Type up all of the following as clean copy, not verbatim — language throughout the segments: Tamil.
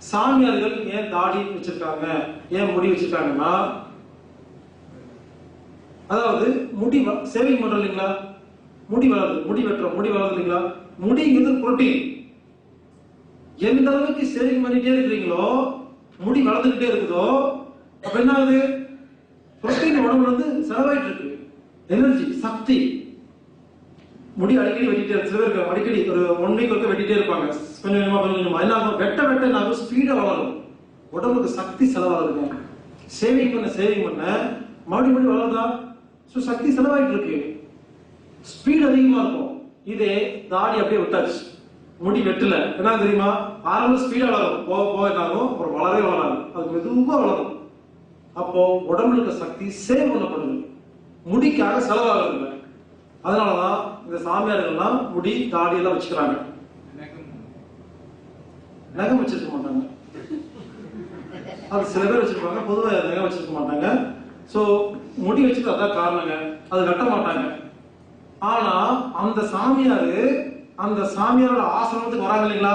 சாமியார்கள் ஏன் தாடி வச்சிருக்காங்க, ஏன் முடி வச்சிருக்காங்கன்னா, அதாவது முடி சேவிங் பண்றோம் இல்லைங்களா, முடி வளருது, முடி வெட்டுறோம், முடி வளருது இல்லைங்களா, முடிங்கிறது புரோட்டீன். எந்த அளவுக்கு சேவிங் பண்ணிட்டே இருக்கிறீங்களோ, முடி வளர்ந்துகிட்டே இருக்குதோ, அப்ப என்ன ஆகுது, புரோட்டீன் உடம்புல இருந்து செலவாயிட்டு இருக்கு, எனர்ஜி, சக்தி. முடி அடிக்கடி வெட்டிட்டே இருக்கு, சில பேருக்கு அடிக்கடி ஒரு 1 வீக் வரைக்கும் வெட்டிட்டே இருப்பாங்க, கொஞ்சம் கொஞ்சமா கொஞ்சம் கொஞ்சமா. என்ன ஆகும், வெட்ட வெட்ட என்ன ஸ்பீடா வளரும், உடம்புக்கு சக்தி செலவாகுதுங்க. சேவிங் பண்ண மறுபடியும் வளருதா, சக்தி செலவாயிட்டு இருக்கு, ஸ்பீட் அதிகமா இருக்கும். இதே தாடி அப்படியே விட்டாச்சு, முடி வெட்டல, என்ன தெரியுமா, ஆரம்ப ஸ்பீடா வளரும், போக போக என்னாகும், அப்புறம் வளரவே வளராது, அது மெதுவா வளரும். அப்போ உடம்புல இருக்க சக்தி சேவ் பண்ணப்படுது, முடிக்காக செலவாகுது. அதனாலதான் இந்த சாமியார்கள்லாம் முடி தாடி எல்லாம் வச்சுக்கிறாங்க. நகம் வச்சிருக்க மாட்டாங்க, அது சில பேர் வச்சிருப்பாங்க, பொதுவாக நகம் வச்சிருக்க மாட்டாங்க. சோ முடி வச்சுட்டு அதான் காரணங்க, அது கட்ட மாட்டாங்க. ஆனா அந்த சாமியாரோட ஆசிரமத்துக்கு வராங்க இல்லைங்களா,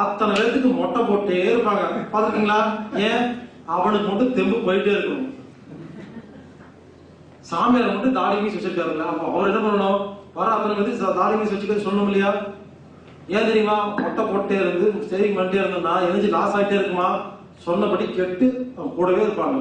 அத்தனை பேருக்கு மொட்டை போட்டே இருப்பாங்க, பாத்துருக்கீங்களா? ஏன், அவனுக்கு மட்டும் தெம்பு போயிட்டே இருக்கணும். சாமியார் மட்டும் தாடி மீஸ் வச்சிருக்காருல்ல, அப்ப அவர் என்ன பண்ணணும், வர அத்தனை பேருக்கு தாடி மீஸ் வச்சுக்க சொல்லணும் இல்லையா? ஏன் தெரியுமா, மொட்டை போட்டே இருந்து சேவிங் பண்ணிட்டே இருந்தோம்னா எனர்ஜி லாஸ் ஆகிட்டே இருக்குமா, சொன்னபடி கெட்டு கூடவே இருப்பாங்க.